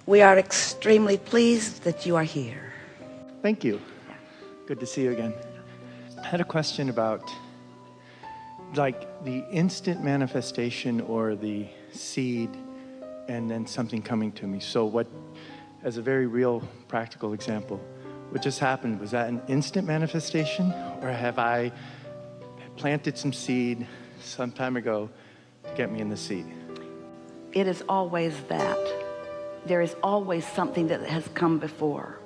We are extremely pleased that you are here. Thank you. Good to see you again. I had a question about like the instant manifestation or the seed and then something coming to me. So what, as a very real practical example, what just happened, was that an instant manifestation, or have I planted some seed some time ago to get me in the seed? It is always that. There is always something that has come before.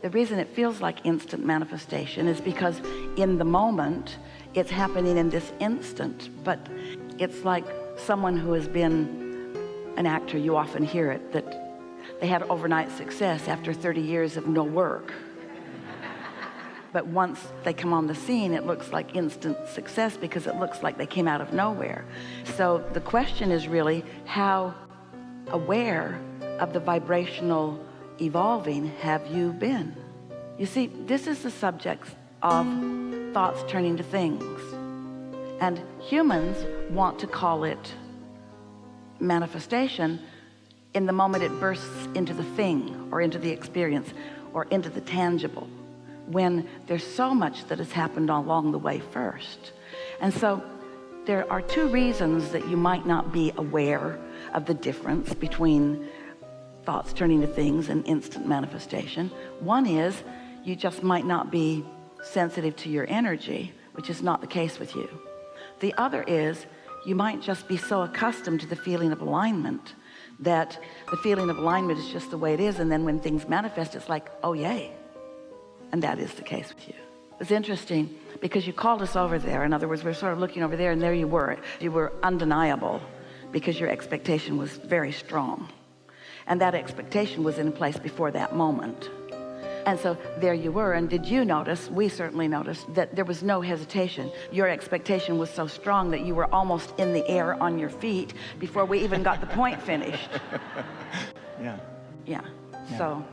The reason it feels like instant manifestation is because in the moment, it's happening in this instant, but it's like someone who has been an actor, you often hear it, that they had overnight success after 30 years of no work. But once they come on the scene, it looks like instant success because it looks like they came out of nowhere. So the question is really, how aware of the vibrational evolving have you been? You see, this is the subject of thoughts turning to things. And humans want to call it manifestation in the moment it bursts into the thing or into the experience or into the tangible, when there's so much that has happened along the way first. And so there are two reasons that you might not be aware of the difference between thoughts turning to things and instant manifestation. One is you just might not be sensitive to your energy, which is not the case with you. The other is you might just be so accustomed to the feeling of alignment that the feeling of alignment is just the way it is, and then when things manifest, it's like, oh yay. And that is the case with you. It's interesting because you called us over there. In other words, we're sort of looking over there, and there you were. You were undeniable because your expectation was very strong. And that expectation was in place before that moment. And so there you were. And did you notice, we certainly noticed, that there was no hesitation. Your expectation was so strong that you were almost in the air on your feet before we even got the point finished. Yeah. So.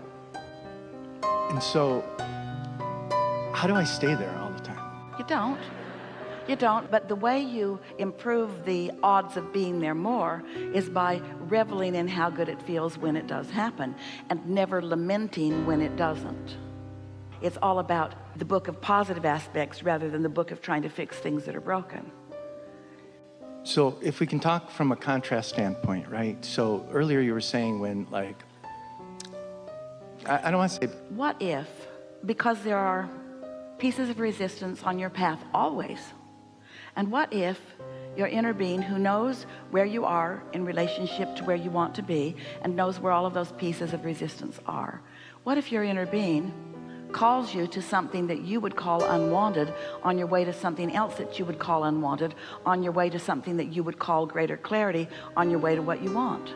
And so, how do I stay there all the time? You don't, but the way you improve the odds of being there more is by reveling in how good it feels when it does happen and never lamenting when it doesn't. It's all about the book of positive aspects rather than the book of trying to fix things that are broken. So if we can talk from a contrast standpoint, right? So earlier you were saying when, like, I don't want to say... What if, because there are pieces of resistance on your path always, and what if your inner being who knows where you are in relationship to where you want to be and knows where all of those pieces of resistance are, what if your inner being calls you to something that you would call unwanted on your way to something else that you would call unwanted, on your way to something that you would call greater clarity, on your way to what you want?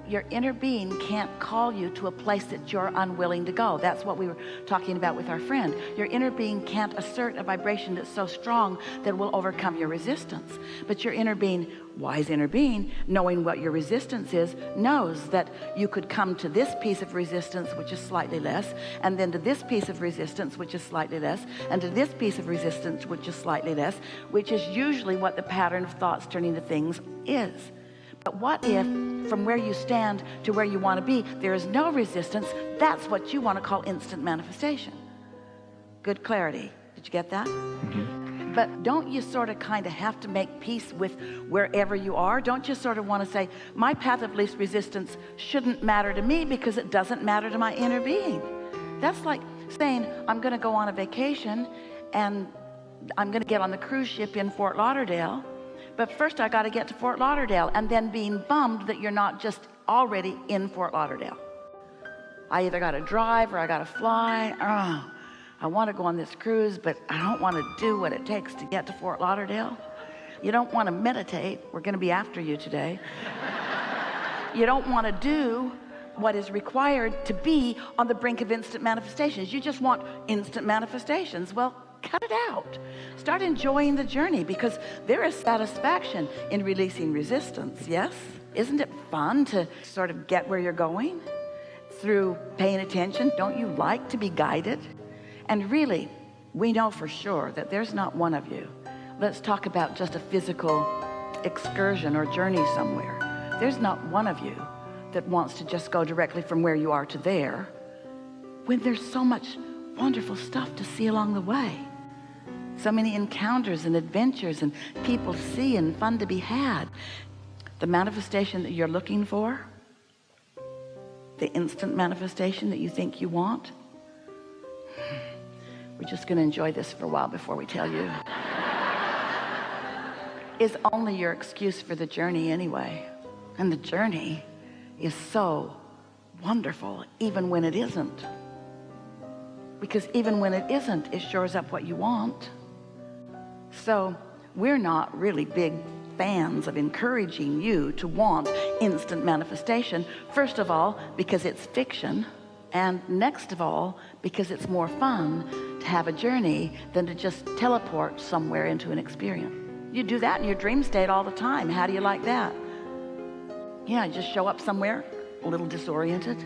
Your inner being can't call you to a place that you're unwilling to go. That's what we were talking about with our friend. Your inner being can't assert a vibration that's so strong that will overcome your resistance. But your inner being, wise inner being, knowing what your resistance is, knows that you could come to this piece of resistance, which is slightly less, and then to this piece of resistance, which is slightly less, and to this piece of resistance, which is slightly less, which is usually what the pattern of thoughts turning to things is. But what if from where you stand to where you want to be, there is no resistance? That's what you want to call instant manifestation. Good clarity. Did you get that? Mm-hmm. But don't you sort of kind of have to make peace with wherever you are? Don't you sort of want to say, my path of least resistance shouldn't matter to me because it doesn't matter to my inner being? That's like saying, I'm going to go on a vacation and I'm going to get on the cruise ship in Fort Lauderdale. But first I got to get to Fort Lauderdale, and then being bummed that you're not just already in Fort Lauderdale. I either got to drive or I got to fly. I want to go on this cruise, but I don't want to do what it takes to get to Fort Lauderdale. You don't want to meditate. We're going to be after you today. You don't want to do what is required to be on the brink of instant manifestations. You just want instant manifestations. Well, cut it out. Start enjoying the journey, because there is satisfaction in releasing resistance. Yes? Isn't it fun to sort of get where you're going through paying attention? Don't you like to be guided? And really, we know for sure that there's not one of you. Let's talk about just a physical excursion or journey somewhere. There's not one of you that wants to just go directly from where you are to there, when there's so much wonderful stuff to see along the way. So many encounters and adventures and people to see and fun to be had. The manifestation that you're looking for, the instant manifestation that you think you want. We're just going to enjoy this for a while before we tell you. Is only your excuse for the journey anyway. And the journey is so wonderful even when it isn't. Because even when it isn't, it shores up what you want. So we're not really big fans of encouraging you to want instant manifestation. First of all, because it's fiction. And next of all, because it's more fun to have a journey than to just teleport somewhere into an experience. You do that in your dream state all the time. How do you like that? Yeah, just show up somewhere a little disoriented.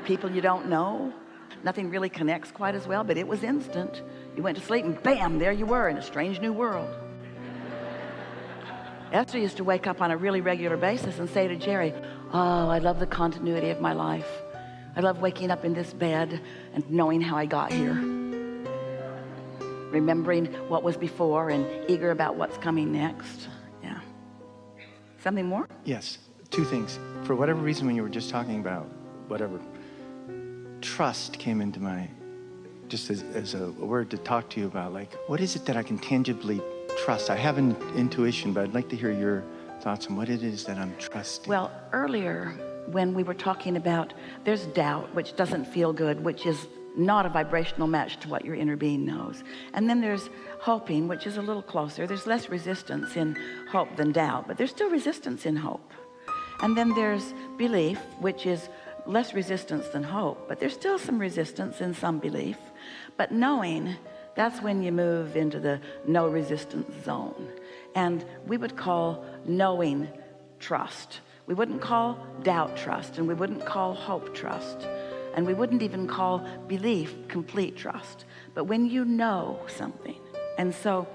People you don't know. Nothing really connects quite as well, but it was instant. You went to sleep and bam, there you were in a strange new world. Esther used to wake up on a really regular basis and say to Jerry, oh, I love the continuity of my life. I love waking up in this bed and knowing how I got here. Remembering what was before and eager about what's coming next. Yeah. Something more? Yes, two things. For whatever reason, when you were just talking about whatever, trust came into my, just as a word to talk to you about, like, what is it that I can tangibly trust? I have an intuition, but I'd like to hear your thoughts on what it is that I'm trusting. Well, earlier when we were talking about, there's doubt, which doesn't feel good, which is not a vibrational match to what your inner being knows. And then there's hoping, which is a little closer. There's less resistance in hope than doubt, but there's still resistance in hope. And then there's belief, which is less resistance than hope, but there's still some resistance in some belief. But knowing, that's when you move into the no resistance zone. And we would call knowing trust. We wouldn't call doubt trust, and we wouldn't call hope trust. And we wouldn't even call belief complete trust. But when you know something, and so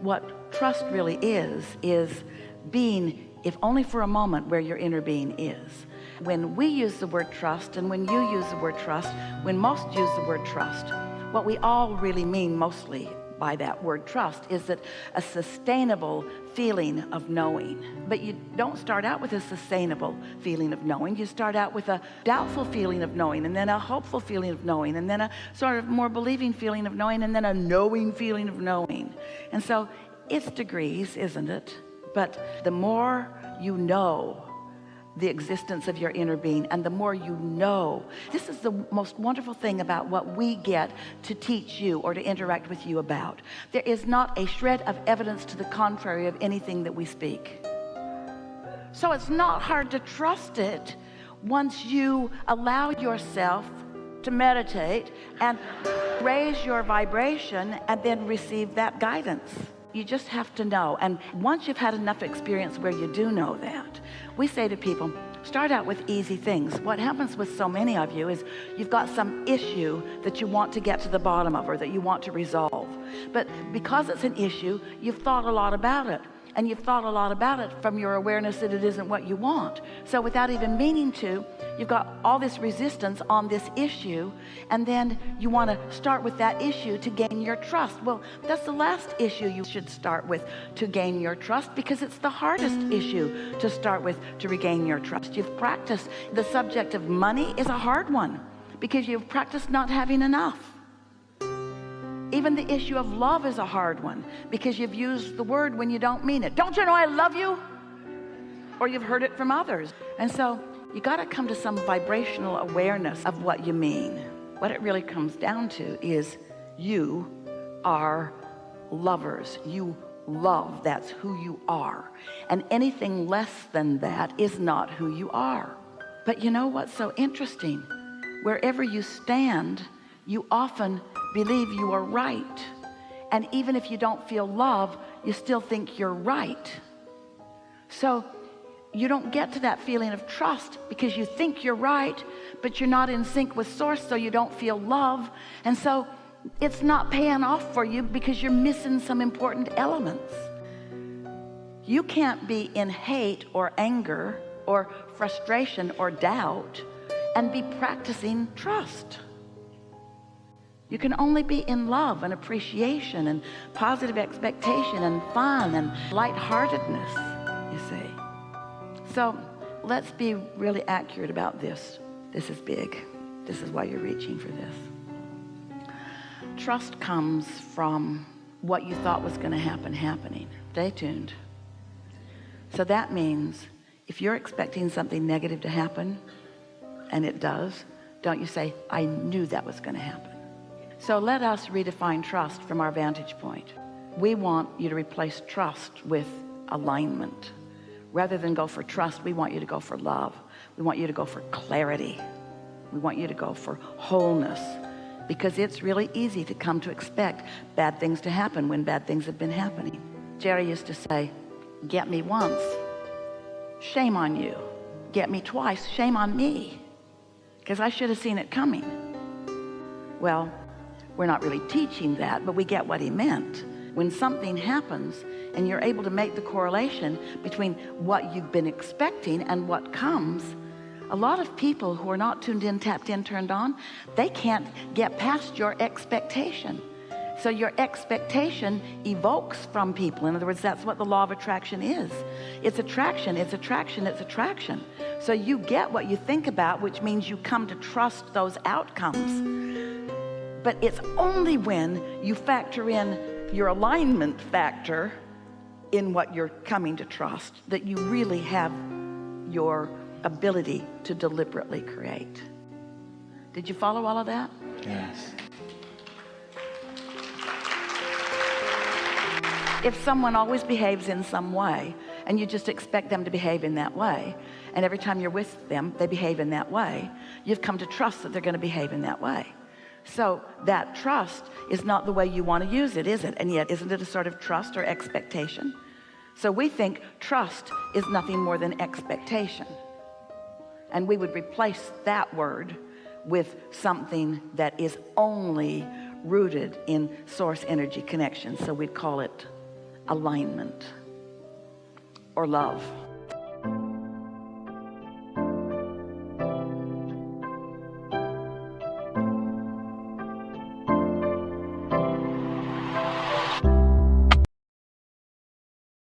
what trust really is being, if only for a moment, where your inner being is. When we use the word trust, and when you use the word trust, when most use the word trust, what we all really mean mostly by that word trust is that a sustainable feeling of knowing. But you don't start out with a sustainable feeling of knowing. You start out with a doubtful feeling of knowing, and then a hopeful feeling of knowing, and then a sort of more believing feeling of knowing, and then a knowing feeling of knowing. And so it's degrees, isn't it? But the more you know the existence of your inner being, and the more you know, this is the most wonderful thing about what we get to teach you or to interact with you about. There is not a shred of evidence to the contrary of anything that we speak. So it's not hard to trust it once you allow yourself to meditate and raise your vibration and then receive that guidance. You just have to know. And once you've had enough experience where you do know that, we say to people, start out with easy things. What happens with so many of you is you've got some issue that you want to get to the bottom of, or that you want to resolve. But because it's an issue, you've thought a lot about it. And you've thought a lot about it from your awareness that it isn't what you want. So without even meaning to, you've got all this resistance on this issue, and then you want to start with that issue to gain your trust. Well, that's the last issue you should start with to gain your trust, because it's the hardest issue to start with to regain your trust. You've practiced. The subject of money is a hard one because you've practiced not having enough. Even the issue of love is a hard one because you've used the word when you don't mean it. Don't you know I love you? Or you've heard it from others. And so you got to come to some vibrational awareness of what you mean. What it really comes down to is you are lovers. You love. That's who you are. And anything less than that is not who you are. But you know what's so interesting? Wherever you stand, you often believe you are right. And even if you don't feel love, you still think you're right. So you don't get to that feeling of trust because you think you're right, but you're not in sync with source, so you don't feel love. And so it's not paying off for you because you're missing some important elements. You can't be in hate or anger or frustration or doubt and be practicing trust. You can only be in love and appreciation and positive expectation and fun and lightheartedness, you see. So let's be really accurate about this. This is big. This is why you're reaching for this. Trust comes from what you thought was going to happen happening. Stay tuned. So that means if you're expecting something negative to happen, and it does, don't you say, I knew that was going to happen. So let us redefine trust from our vantage point. We want you to replace trust with alignment. Rather than go for trust, we want you to go for love. We want you to go for clarity. We want you to go for wholeness, because it's really easy to come to expect bad things to happen when bad things have been happening. Jerry used to say, get me once, shame on you. Get me twice, shame on me, because I should have seen it coming. Well, we're not really teaching that, but we get what he meant. When something happens and you're able to make the correlation between what you've been expecting and what comes, a lot of people who are not tuned in, tapped in, turned on, they can't get past your expectation. So your expectation evokes from people. In other words, that's what the law of attraction is. It's attraction, it's attraction, it's attraction. So you get what you think about, which means you come to trust those outcomes. But it's only when you factor in your alignment factor in what you're coming to trust that you really have your ability to deliberately create. Did you follow all of that? Yes. If someone always behaves in some way and you just expect them to behave in that way, and every time you're with them they behave in that way, you've come to trust that they're going to behave in that way. So that trust is not the way you want to use it, is it? And yet, isn't it a sort of trust or expectation? So we think trust is nothing more than expectation. And we would replace that word with something that is only rooted in source energy connection. So we'd call it alignment or love.